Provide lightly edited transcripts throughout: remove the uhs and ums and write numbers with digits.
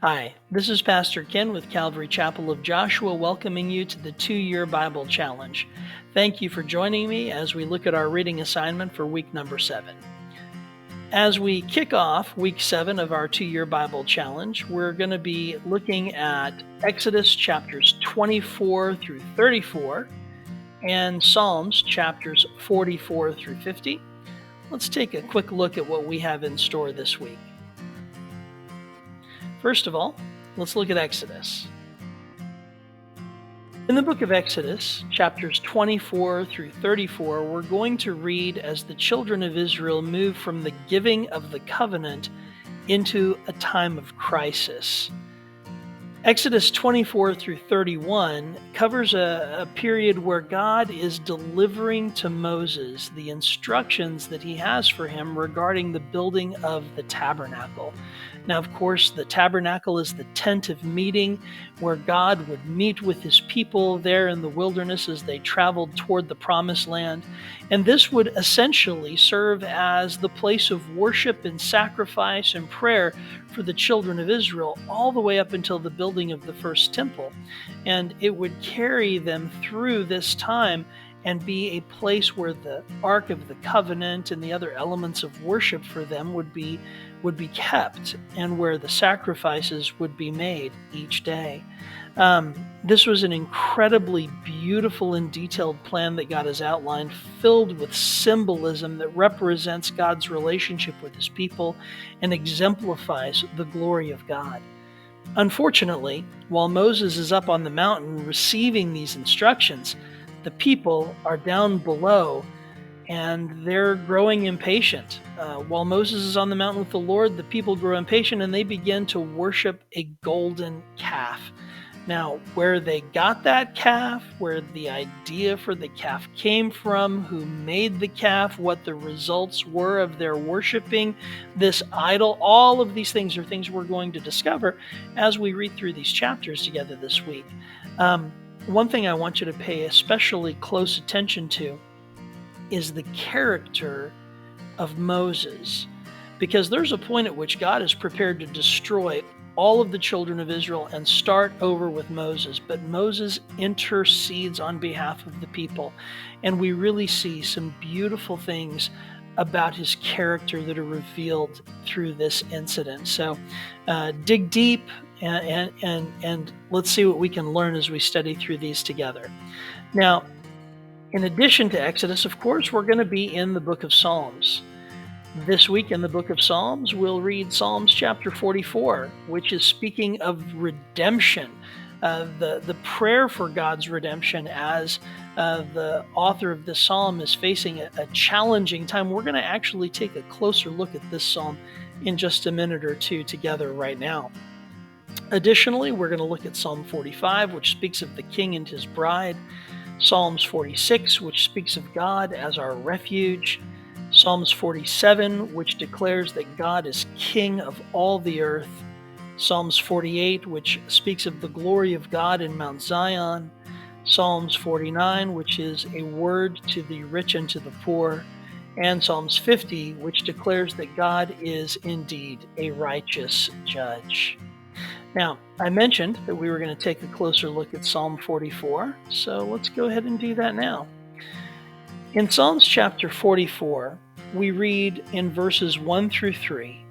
Hi, this is Pastor Ken with Calvary Chapel of Joshua, welcoming you to the 2-Year Bible Challenge. Thank you for joining me as we look at our reading assignment for week number 7. As we kick off week 7 of our 2-Year Bible Challenge, we're going to be looking at Exodus chapters 24 through 34 and Psalms chapters 44 through 50. Let's take a quick look at what we have in store this week. First of all, let's look at Exodus. In the book of Exodus, chapters 24 through 34, we're going to read as the children of Israel move from the giving of the covenant into a time of crisis. Exodus 24 through 31 covers a period where God is delivering to Moses the instructions that he has for him regarding the building of the tabernacle. Now, of course, the tabernacle is the tent of meeting where God would meet with his people there in the wilderness as they traveled toward the promised land. And this would essentially serve as the place of worship and sacrifice and prayer for the children of Israel all the way up until the building of the first temple. And it would carry them through this time and be a place where the Ark of the Covenant and the other elements of worship for them would be kept, and where the sacrifices would be made each day. This was an incredibly beautiful and detailed plan that God has outlined, filled with symbolism that represents God's relationship with his people and exemplifies the glory of God. Unfortunately, while Moses is up on the mountain receiving these instructions, the people are down below and they're growing impatient. While Moses is on the mountain with the Lord, the people grow impatient and they begin to worship a golden calf. Now, where they got that calf, where the idea for the calf came from, who made the calf, what the results were of their worshiping this idol, all of these things are things we're going to discover as we read through these chapters together this week. One thing I want you to pay especially close attention to is the character of Moses, because there's a point at which God is prepared to destroy all of the children of Israel and start over with Moses, but Moses intercedes on behalf of the people, and we really see some beautiful things about his character that are revealed through this incident. So dig deep and let's see what we can learn as we study through these together. Now, in addition to Exodus, of course, we're going to be in the book of Psalms. This week in the book of Psalms, we'll read Psalms chapter 44, which is speaking of redemption, the prayer for God's redemption as the author of this psalm is facing a challenging time. We're going to actually take a closer look at this psalm in just a minute or two together right now. Additionally, we're going to look at Psalm 45, which speaks of the king and his bride, Psalms 46, which speaks of God as our refuge, Psalms 47, which declares that God is king of all the earth, Psalms 48, which speaks of the glory of God in Mount Zion, Psalms 49, which is a word to the rich and to the poor, and Psalms 50, which declares that God is indeed a righteous judge. Now, I mentioned that we were going to take a closer look at Psalm 44, so let's go ahead and do that now. In Psalms chapter 44, we read in verses 1 through 3,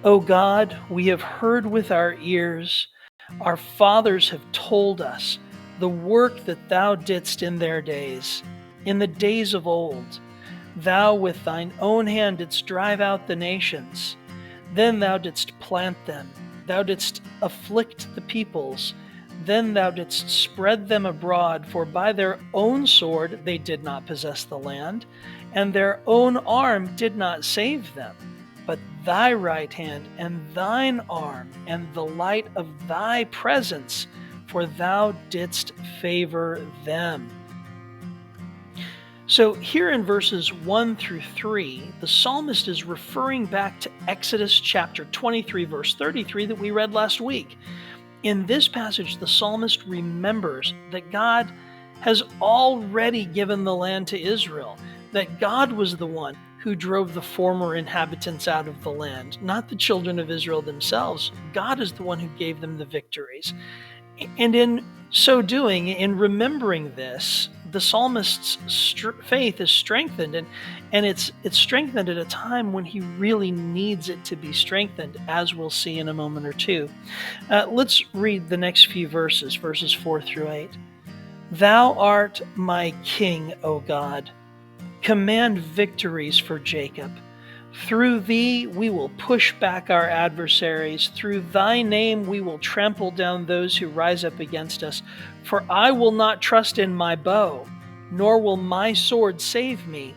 "O God, we have heard with our ears, our fathers have told us, the work that thou didst in their days, in the days of old. Thou with thine own hand didst drive out the nations. Then thou didst plant them. Thou didst afflict the peoples. Then thou didst spread them abroad, for by their own sword they did not possess the land, and their own arm did not save them. But thy right hand and thine arm and the light of thy presence, for thou didst favor them." So here in verses 1 through 3, the psalmist is referring back to Exodus chapter 23, verse 33 that we read last week. In this passage, the psalmist remembers that God has already given the land to Israel, that God was the one who drove the former inhabitants out of the land, not the children of Israel themselves. God is the one who gave them the victories. And in so doing, in remembering this, the psalmist's faith is strengthened, and it's strengthened at a time when he really needs it to be strengthened, as we'll see in a moment or two. Let's read the next few verses 4 through 8. Thou art my king, O God. Command victories for Jacob. Through thee we will push back our adversaries. Through thy name we will trample down those who rise up against us. For I will not trust in my bow, nor will my sword save me.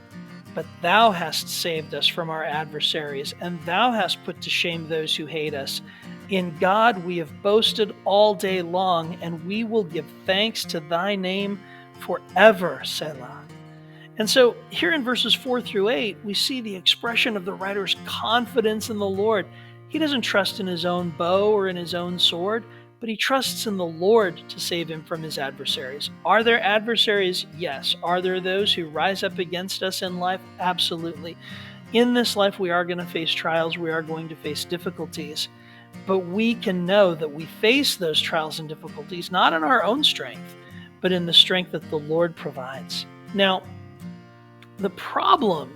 But thou hast saved us from our adversaries, and thou hast put to shame those who hate us. In God we have boasted all day long, and we will give thanks to thy name forever, Selah. And so here in verses 4 through 8, we see the expression of the writer's confidence in the Lord. He doesn't trust in his own bow or in his own sword, but he trusts in the Lord to save him from his adversaries. Are there adversaries? Yes. Are there those who rise up against us in life? Absolutely. In this life, we are going to face trials. We are going to face difficulties. But we can know that we face those trials and difficulties not in our own strength, but in the strength that the Lord provides. Now, the problem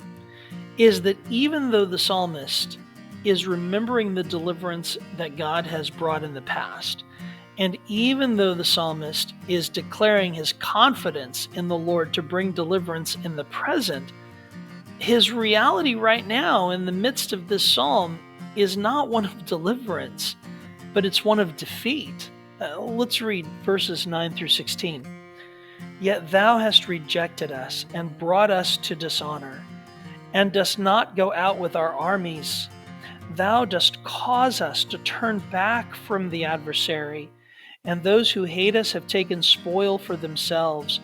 is that even though the psalmist is remembering the deliverance that God has brought in the past, and even though the psalmist is declaring his confidence in the Lord to bring deliverance in the present, his reality right now in the midst of this psalm is not one of deliverance, but it's one of defeat. Let's read verses 9 through 16. Yet thou hast rejected us and brought us to dishonor, and dost not go out with our armies. Thou dost cause us to turn back from the adversary, and those who hate us have taken spoil for themselves.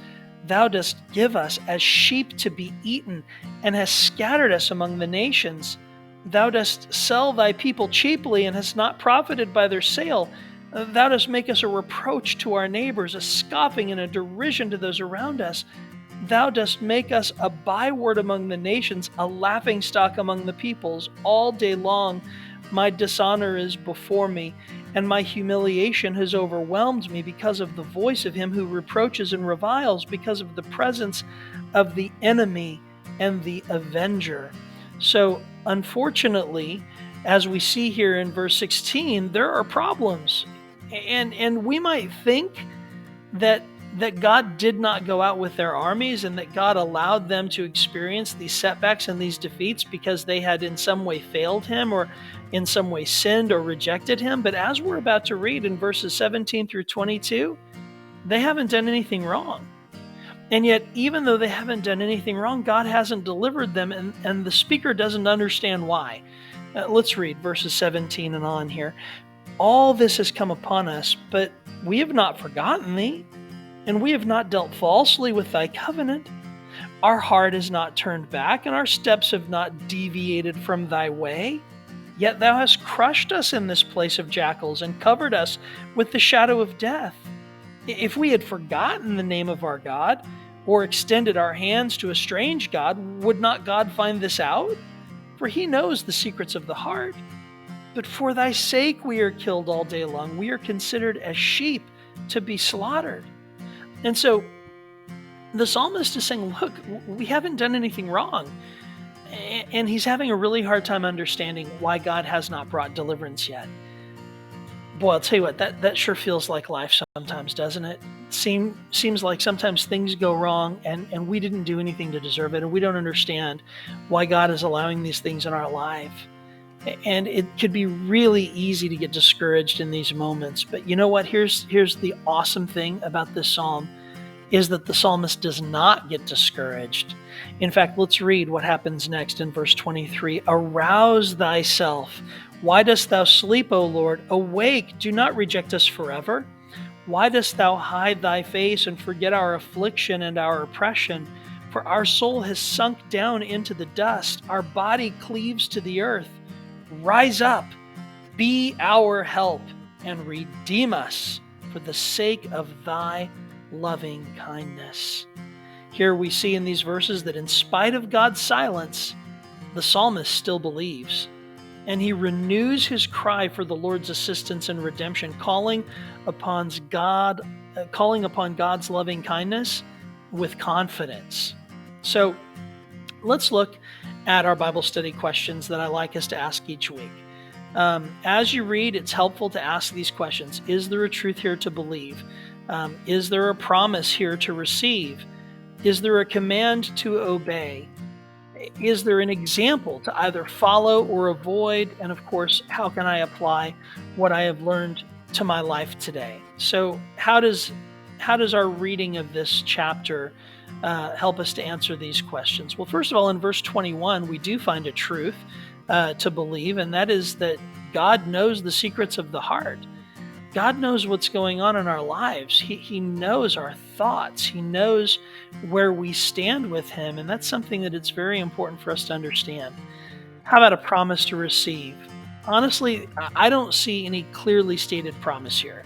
Thou dost give us as sheep to be eaten, and hast scattered us among the nations. Thou dost sell thy people cheaply, and hast not profited by their sale. Thou dost make us a reproach to our neighbors, a scoffing and a derision to those around us. Thou dost make us a byword among the nations, a laughingstock among the peoples. All day long my dishonor is before me, and my humiliation has overwhelmed me because of the voice of him who reproaches and reviles, because of the presence of the enemy and the avenger. So, unfortunately, as we see here in verse 16, there are problems. And we might think that God did not go out with their armies and that God allowed them to experience these setbacks and these defeats because they had in some way failed him or in some way sinned or rejected him. But as we're about to read in verses 17 through 22, they haven't done anything wrong. And yet, even though they haven't done anything wrong, God hasn't delivered them, and the speaker doesn't understand why. Let's read verses 17 and on here. All this has come upon us, but we have not forgotten thee, and we have not dealt falsely with thy covenant. Our heart is not turned back, and our steps have not deviated from thy way. Yet thou hast crushed us in this place of jackals, and covered us with the shadow of death. If we had forgotten the name of our God, or extended our hands to a strange God, would not God find this out? For he knows the secrets of the heart. But for thy sake we are killed all day long. We are considered as sheep to be slaughtered. And so the psalmist is saying, look, we haven't done anything wrong. And he's having a really hard time understanding why God has not brought deliverance yet. Boy, I'll tell you what, that sure feels like life sometimes, doesn't it? Seems like sometimes things go wrong and we didn't do anything to deserve it, and we don't understand why God is allowing these things in our life. And it could be really easy to get discouraged in these moments. But you know what? Here's the awesome thing about this psalm, is that the psalmist does not get discouraged. In fact, let's read what happens next in verse 23. Arouse thyself. Why dost thou sleep, O Lord? Awake, do not reject us forever. Why dost thou hide thy face and forget our affliction and our oppression? For our soul has sunk down into the dust. Our body cleaves to the earth. Rise up, be our help, and redeem us for the sake of thy loving kindness. Here we see in these verses that in spite of God's silence, the psalmist still believes, and he renews his cry for the Lord's assistance and redemption, calling upon God's loving kindness with confidence. So let's look at our Bible study questions that I like us to ask each week. As you read, it's helpful to ask these questions. Is there a truth here to believe? Is there a promise here to receive? Is there a command to obey? Is there an example to either follow or avoid? And of course, how can I apply what I have learned to my life today? So how does our reading of this chapter help us to answer these questions? Well, first of all, in verse 21, we do find a truth to believe, and that is that God knows the secrets of the heart. God knows what's going on in our lives. He knows our thoughts. He knows where we stand with Him, and that's something that it's very important for us to understand. How about a promise to receive? Honestly, I don't see any clearly stated promise here.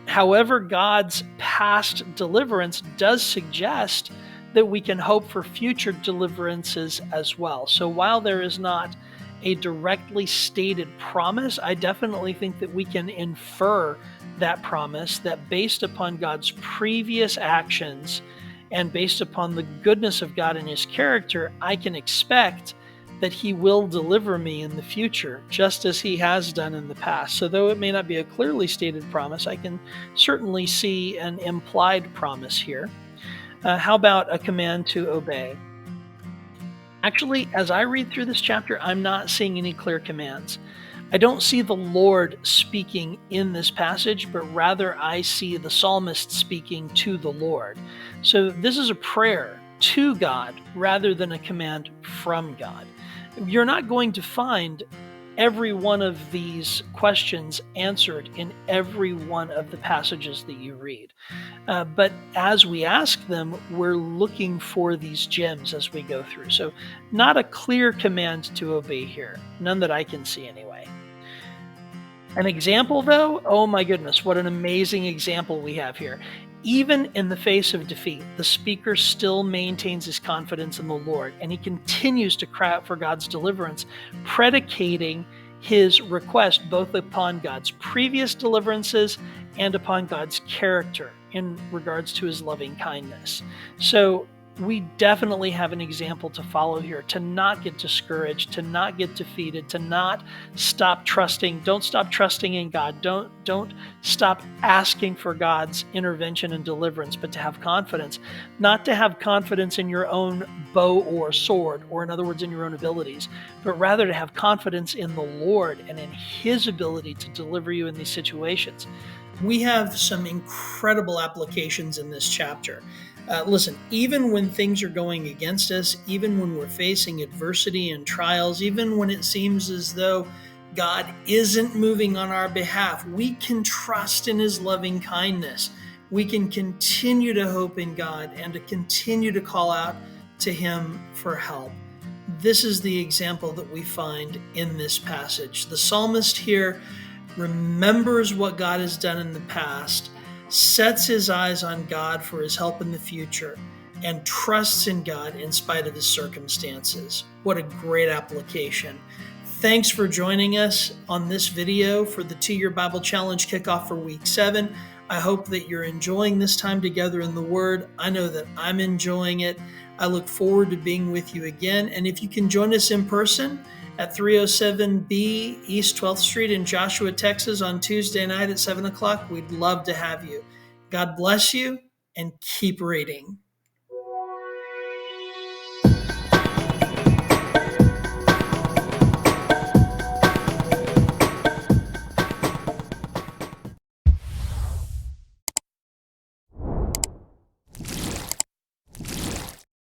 However, God's past deliverance does suggest that we can hope for future deliverances as well. So while there is not a directly stated promise, I definitely think that we can infer that promise, that based upon God's previous actions and based upon the goodness of God and His character, I can expect that He will deliver me in the future, just as He has done in the past. So though it may not be a clearly stated promise, I can certainly see an implied promise here. How about a command to obey? Actually, as I read through this chapter, I'm not seeing any clear commands. I don't see the Lord speaking in this passage, but rather I see the psalmist speaking to the Lord. So this is a prayer to God rather than a command from God. You're not going to find every one of these questions answered in every one of the passages that you read. But as we ask them, we're looking for these gems as we go through. So not a clear command to obey here. None that I can see anyway. An example though, oh my goodness, what an amazing example we have here. Even in the face of defeat, the speaker still maintains his confidence in the Lord, and he continues to cry out for God's deliverance, predicating his request both upon God's previous deliverances and upon God's character in regards to His loving kindness. So we definitely have an example to follow here, to not get discouraged, to not get defeated, to not stop trusting. Don't stop trusting in God. Don't stop asking for God's intervention and deliverance, but to have confidence. Not to have confidence in your own bow or sword, or in other words, in your own abilities, but rather to have confidence in the Lord and in His ability to deliver you in these situations. We have some incredible applications in this chapter. Listen, even when things are going against us, even when we're facing adversity and trials, even when it seems as though God isn't moving on our behalf, we can trust in His loving kindness. We can continue to hope in God and to continue to call out to Him for help. This is the example that we find in this passage. The psalmist here remembers what God has done in the past, sets his eyes on God for His help in the future, and trusts in God in spite of his circumstances. What a great application. Thanks for joining us on this video for the 2-Year Bible Challenge kickoff for week 7. I hope that you're enjoying this time together in the Word. I know that I'm enjoying it. I look forward to being with you again. And if you can join us in person at 307B East 12th Street in Joshua, Texas on Tuesday night at 7 o'clock, we'd love to have you. God bless you, and keep reading.